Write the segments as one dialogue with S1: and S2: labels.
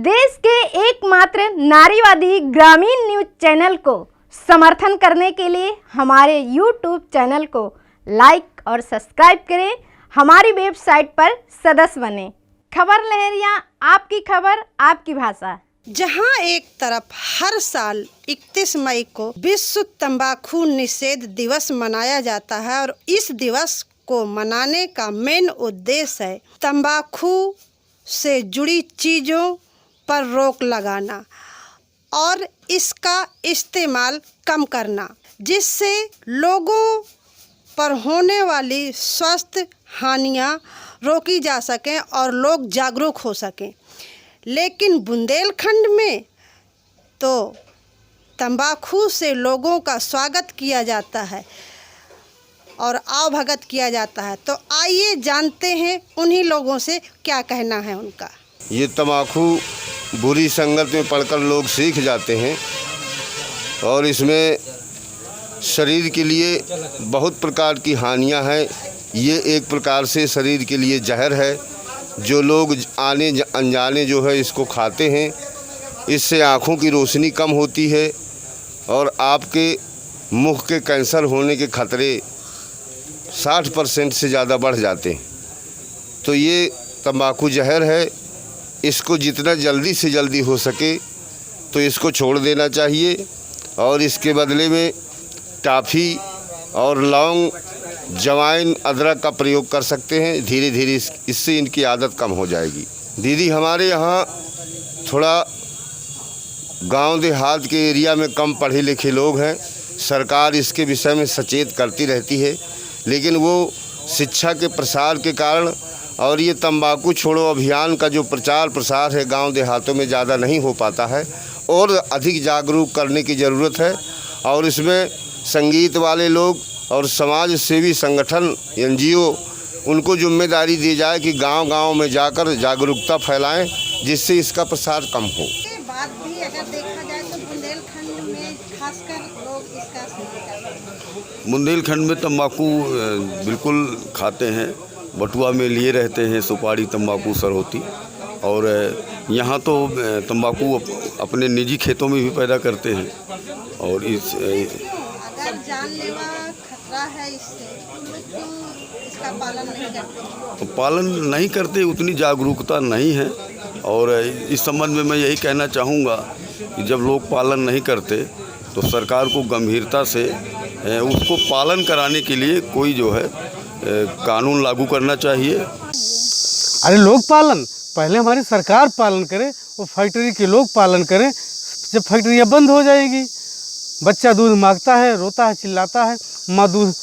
S1: देश के एकमात्र नारीवादी ग्रामीण न्यूज चैनल को समर्थन करने के लिए हमारे YouTube चैनल को लाइक और सब्सक्राइब करें। हमारी वेबसाइट पर सदस्य बने। खबर लहरिया, आपकी खबर आपकी भाषा।
S2: जहां एक तरफ हर साल 31 मई को विश्व तंबाकू निषेध दिवस मनाया जाता है और इस दिवस को मनाने का मेन उद्देश्य है तंबाकू से जुड़ी चीज़ों पर रोक लगाना और इसका इस्तेमाल कम करना, जिससे लोगों पर होने वाली स्वास्थ्य हानियां रोकी जा सकें और लोग जागरूक हो सकें। लेकिन बुंदेलखंड में तो तंबाकू से लोगों का स्वागत किया जाता है और आवभगत किया जाता है। तो आइए जानते हैं उन्हीं लोगों से क्या कहना है उनका।
S3: ये तंबाकू बुरी संगत में पड़कर लोग सीख जाते हैं और इसमें शरीर के लिए बहुत प्रकार की हानियां हैं। ये एक प्रकार से शरीर के लिए जहर है। जो लोग आने अनजाने जो है इसको खाते हैं, इससे आँखों की रोशनी कम होती है और आपके मुख के कैंसर होने के खतरे 60% से ज़्यादा बढ़ जाते हैं। तो ये तंबाकू जहर है। इसको जितना जल्दी से जल्दी हो सके तो इसको छोड़ देना चाहिए और इसके बदले में टाफ़ी और लौंग, जवाइन, अदरक का प्रयोग कर सकते हैं। धीरे धीरे इससे इनकी आदत कम हो जाएगी। दीदी, हमारे यहाँ थोड़ा गांव देहात के एरिया में कम पढ़े लिखे लोग हैं। सरकार इसके विषय में सचेत करती रहती है, लेकिन वो शिक्षा के प्रसार के कारण और ये तंबाकू छोड़ो अभियान का जो प्रचार प्रसार है गांव देहातों में ज़्यादा नहीं हो पाता है और अधिक जागरूक करने की ज़रूरत है। और इसमें संगीत वाले लोग और समाज सेवी संगठन NGO उनको जिम्मेदारी दी जाए कि गांव-गांव में जाकर जागरूकता फैलाएं, जिससे इसका प्रसार कम हो।
S2: इसके बाद भी अगर देखा जाए तो बुंदेलखंड में खासकर लोग इसका सेवन करते हैं।
S4: बुंदेलखंड में तंबाकू बिल्कुल खाते हैं, बटुआ में लिए रहते हैं सुपारी, तंबाकू, सरहोती। और यहाँ तो तंबाकू अपने निजी खेतों में भी पैदा करते हैं और इस
S2: अगर जानलेवा खतरा है इससे तो क्यों इसका पालन नहीं करते?
S4: पालन नहीं करते, उतनी जागरूकता नहीं है। और इस संबंध में मैं यही कहना चाहूँगा कि जब लोग पालन नहीं करते तो सरकार को गंभीरता से उसको पालन कराने के लिए कोई जो है कानून लागू करना चाहिए।
S5: अरे लोग पालन, पहले हमारी सरकार पालन करे, वो फैक्ट्री के लोग पालन करें। जब फैक्ट्रियाँ बंद हो जाएगी, बच्चा दूध मांगता है, रोता है, चिल्लाता है, माँ दूध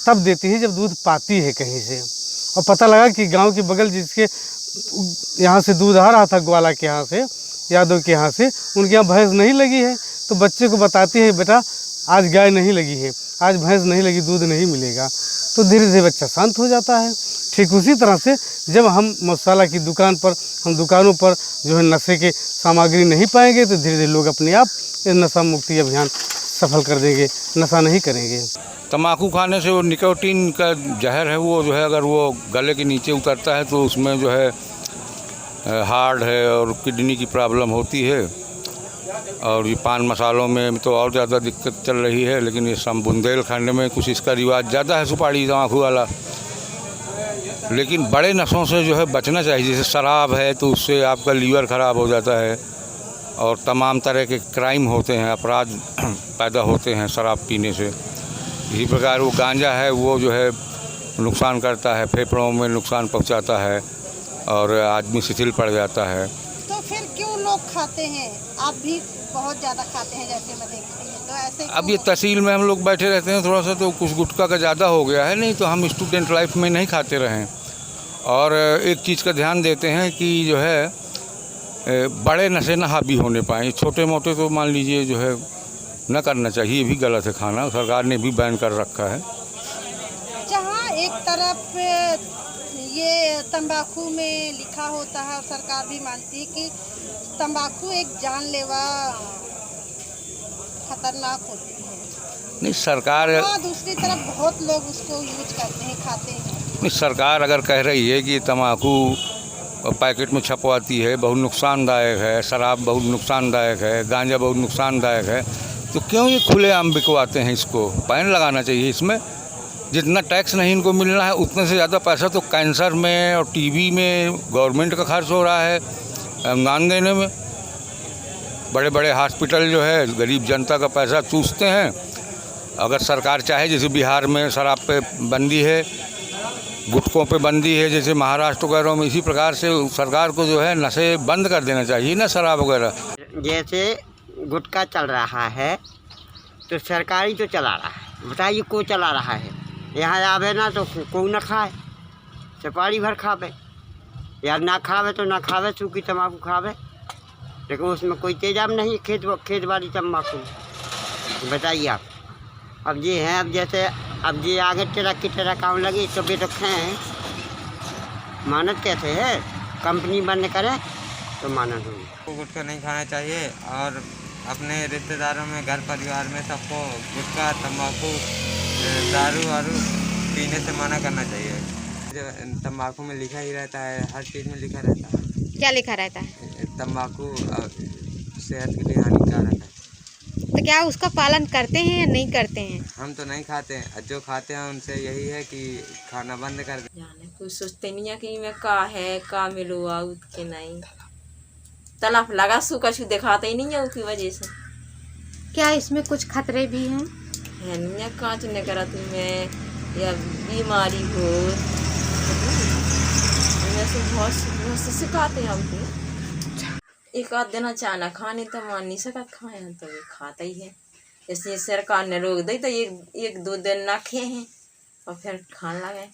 S5: तब देती है जब दूध पाती है कहीं से। और पता लगा कि गांव के बगल जिसके यहाँ से दूध आ रहा था, ग्वाला के यहाँ से, यादव के यहाँ से, उनके यहाँ भैंस नहीं लगी है, तो बच्चे को बताती है बेटा आज गाय नहीं लगी है, आज भैंस नहीं लगी, दूध नहीं मिलेगा। तो धीरे धीरे बच्चा शांत हो जाता है। ठीक उसी तरह से जब हम मसाला की दुकान पर, हम दुकानों पर जो है नशे के सामग्री नहीं पाएंगे तो धीरे धीरे लोग अपने आप इस नशा मुक्ति अभियान सफल कर देंगे, नशा नहीं करेंगे।
S6: तंबाकू खाने से वो निकोटीन का जहर है, वो जो है अगर वो गले के नीचे उतरता है तो उसमें जो है हार्ट है और किडनी की प्रॉब्लम होती है। और ये पान मसालों में तो और ज़्यादा दिक्कत चल रही है, लेकिन ये सब बुंदेलखंड में कुछ इसका रिवाज ज़्यादा है, सुपारी तंबाकू वाला। लेकिन बड़े नशों से जो है बचना चाहिए। जैसे शराब है तो उससे आपका लीवर ख़राब हो जाता है और तमाम तरह के क्राइम होते हैं, अपराध पैदा होते हैं शराब पीने से। इसी प्रकार वो गांजा है, वो जो है नुकसान करता है, फेफड़ों में नुकसान पहुंचाता है और आदमी शिथिल पड़ जाता है।
S2: तो फिर क्यों लोग खाते हैं? आप भी बहुत ज़्यादा खाते हैं जैसे मैं देखती हूँ, तो ऐसे
S6: अब ये तहसील में हम लोग बैठे रहते हैं, थोड़ा सा तो कुछ गुटखा का ज़्यादा हो गया है, नहीं तो हम स्टूडेंट लाइफ में नहीं खाते रहें। और एक चीज़ का ध्यान देते हैं कि जो है बड़े नशे न हावी होने पाएँ। छोटे मोटे तो मान लीजिए जो है न करना चाहिए, ये भी गलत है खाना, सरकार ने भी बैन कर रखा है।
S2: जहाँ एक तरफ ये तंबाकू में लिखा होता है और सरकार भी मानती है कि तंबाकू एक जानलेवा खतरनाक होती है,
S6: नहीं सरकार,
S2: दूसरी तरफ बहुत लोग उसको यूज करते हैं, खाते हैं।
S6: नहीं सरकार अगर कह रही है कि तंबाकू और पैकेट में छपवाती है, बहुत नुकसानदायक है। शराब बहुत नुकसानदायक है, गांजा बहुत नुकसानदायक है। तो क्यों ये खुलेआम बिकवाते हैं? इसको बैन लगाना चाहिए। इसमें जितना टैक्स नहीं इनको मिलना है उतने से ज़्यादा पैसा तो कैंसर में और टीबी में गवर्नमेंट का खर्च हो रहा है अनुदान देने में। बड़े बड़े हॉस्पिटल जो है गरीब जनता का पैसा चूसते हैं। अगर सरकार चाहे, जैसे बिहार में शराब पे बंदी है, गुटखों पे बंदी है, जैसे महाराष्ट्र वगैरह में, इसी प्रकार से सरकार को जो है नशे बंद कर देना चाहिए ना, शराब वगैरह।
S7: जैसे गुटखा चल रहा है तो सरकारी तो चला रहा है, बताइए को चला रहा है? यहाँ आवे ना तो कोई ना खाए, सुपारी भर खावे, या ना खावे तो ना खावे, सूखी तम्बाकू खावे, लेकिन उसमें कोई तेजाब नहीं। खेत वाली तम्बाकू बताइए आप। अब ये हैं, अब जैसे अब ये आगे ट्रक की तरह काम लगी तो बेटुखे हैं, मानत कैसे है? कंपनी बंद करे तो मानत होगी।
S8: गुटखा नहीं खाना चाहिए और अपने रिश्तेदारों में, घर परिवार में सबको गुटखा, तंबाकू, दारू वारू पीने से मना करना चाहिए। जो तंबाकू में लिखा ही रहता है, हर चीज़ में लिखा रहता है।
S1: क्या लिखा रहता है?
S8: तंबाकू सेहत के लिए हानिकारक है।
S1: तो क्या उसका पालन करते हैं या नहीं करते हैं?
S8: हम तो नहीं खाते हैं, जो खाते हैं उनसे यही है कि खाना बंद कर दे।
S9: जाने कोई सोचते नहीं है कि में का है, का मिलो आउट के नहीं, तलाफ लगा सु कछु दिखाते ही नहीं है उसकी वजह से।
S1: क्या इसमें कुछ खतरे भी हैं?
S9: है नहीं है, कांच न करा तुम्हें या बीमारी हो, से बहुत से सिखाते हैं हमको। एक आध दिन अचानक खाने तो मान नहीं सका, खाए तो ये खाता ही है। इसलिए सरकार ने रोक दी तो एक दो दिन ना खे हैं और फिर खाने लगे।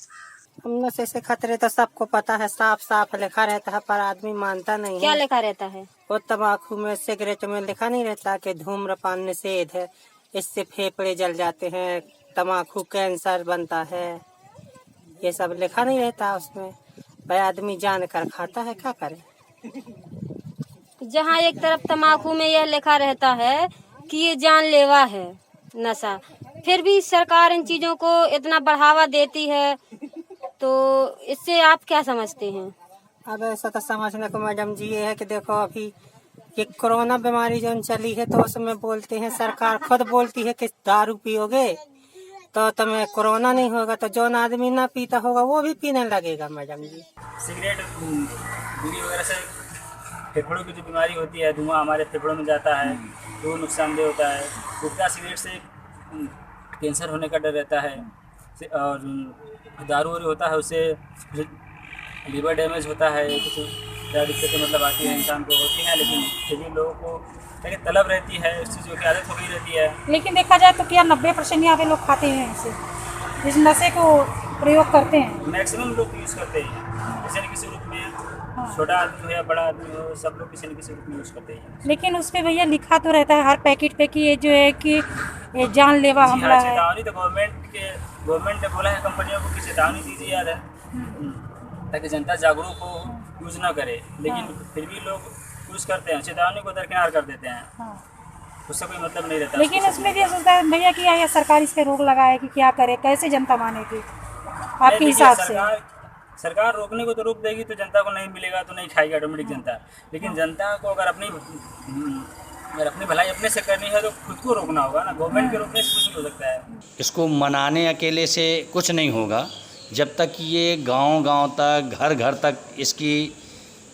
S2: नशे से खतरे तो सबको पता है, साफ साफ लिखा रहता है पर आदमी मानता नहीं है।
S1: क्या लिखा रहता है?
S2: वो तम्बाकू में, सिगरेट में लिखा नहीं रहता कि धूम्रपान निषेध है, इससे फेफड़े जल जाते हैं, तम्बाकू कैंसर बनता है, ये सब लिखा नहीं रहता उसमें। भाई आदमी जान कर खाता है, क्या करे?
S10: जहाँ एक तरफ तम्बाकू में यह लिखा रहता है कि ये जानलेवा है नशा, फिर भी सरकार इन चीज़ों को इतना बढ़ावा देती है, तो इससे आप क्या समझते हैं?
S2: अब ऐसा तो समझने को मैडम जी ये है कि देखो अभी ये कोरोना बीमारी जो चली है तो उसमें बोलते हैं, सरकार खुद बोलती है कि दारू पियोगे तो तुम्हें कोरोना नहीं होगा, तो जो आदमी ना पीता होगा वो भी पीने लगेगा मैडम जी।
S11: सिगरेट, बीड़ी वगैरह से फेफड़ों की जो बीमारी होती है, धुआं हमारे फेफड़ों में जाता है तो वो नुकसानदेह होता है। गुटखा सिगरेट से कैंसर होने का डर रहता है, और दारू वारू होता है उससे लीवर डैमेज होता है, कुछ क्या दिक्कतें मतलब आती है इंसान को, होती हैं, लेकिन फिर भी लोगों को लेकिन तलब रहती है, उस चीज़ों की आदत हो गई रहती है।
S10: लेकिन देखा जाए तो क्या 90% यहाँ पे लोग खाते हैं इसे, इस नशे को प्रयोग करते हैं।
S11: मैक्सिमम लोग यूज़ करते हैं, किसी न किसी रूप में, छोटा आदमी हो या बड़ा आदमी हो, सब लोग किसी न किसी रूप में यूज़ करते हैं।
S10: लेकिन उस पर भैया लिखा तो रहता है हर पैकेट पे कि ये जो है कि ये जानलेवा हमला है।
S11: चेतावनी तो गवर्नमेंट ने बोला है कंपनियों को कि चेतावनी दीजिए यार, ताकि जनता जागरूक हो, यूज़ ना करे, लेकिन फिर भी लोग यूज़ करते हैं, चेतावनी को दरकिनार कर देते हैं। उससे कोई मतलब नहीं रहता।
S10: लेकिन उसमें भी सोचता है भैया कि या सरकार इस पे रोक लगाए कि क्या करे, कैसे जनता मानेगी आपके हिसाब से?
S11: सरकार रोकने को तो रोक देगी, तो जनता को नहीं मिलेगा तो नहीं खाएगी ऑटोमेटिक जनता। लेकिन जनता को अगर अपनी भलाई अपने से करनी है तो खुद को रोकना होगा ना, गवर्नमेंट के रोकने से कुछ नहीं हो सकता है।
S12: इसको मनाने अकेले से कुछ नहीं होगा, जब तक ये गांव-गांव तक, घर-घर तक इसकी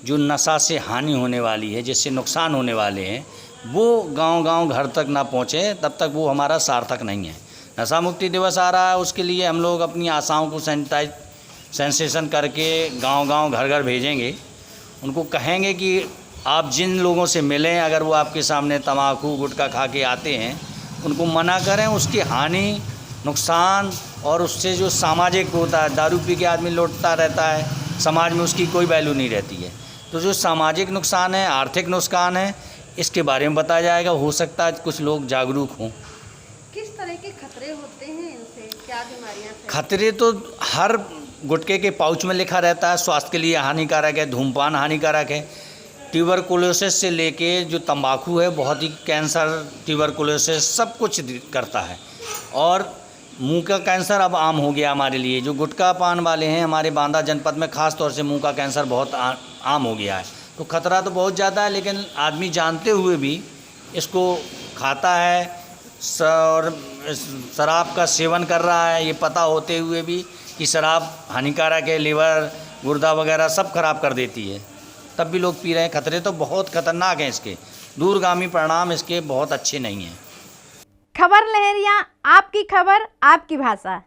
S12: जो नशा से हानि होने वाली है, जिससे नुकसान होने वाले हैं, वो गांव-गांव घर तक ना पहुँचे, तब तक वो हमारा सार्थक नहीं है। नशा मुक्ति दिवस आ रहा है, उसके लिए हम लोग अपनी आशाओं को सेंसेशन करके गांव-गांव घर-घर भेजेंगे। उनको कहेंगे कि आप जिन लोगों से मिलें, अगर वो आपके सामने तम्बाकू गुटखा खा के आते हैं, उनको मना करें, उसकी हानि, नुकसान और उससे जो सामाजिक होता है, दारू पी के आदमी लौटता रहता है, समाज में उसकी कोई वैल्यू नहीं रहती है। तो जो सामाजिक नुकसान है, आर्थिक नुकसान है, इसके बारे में बताया जाएगा। हो सकता है कुछ लोग जागरूक हों।
S1: किस तरह के खतरे होते हैं इनसे, क्या बीमारियां?
S12: खतरे तो हर गुटखे के पाउच में लिखा रहता है, स्वास्थ्य के लिए हानिकारक है, धूमपान हानिकारक है। ट्यूबरकुलोसिस से लेके जो तंबाकू है, बहुत ही कैंसर, ट्यूबरकुलोसिस सब कुछ करता है। और मुंह का कैंसर अब आम हो गया हमारे लिए। जो गुटखा पान वाले हैं, हमारे बांदा जनपद में ख़ास तौर से मुंह का कैंसर बहुत आम हो गया है। तो खतरा तो बहुत ज़्यादा है, लेकिन आदमी जानते हुए भी इसको खाता है और शराब का सेवन कर रहा है, ये पता होते हुए भी कि शराब हानिकारक है, लीवर गुर्दा वगैरह सब खराब कर देती है, तब भी लोग पी रहे हैं। खतरे तो बहुत खतरनाक हैं, इसके दूरगामी परिणाम इसके बहुत अच्छे नहीं हैं।
S1: खबर लहरिया, आपकी खबर आपकी भाषा।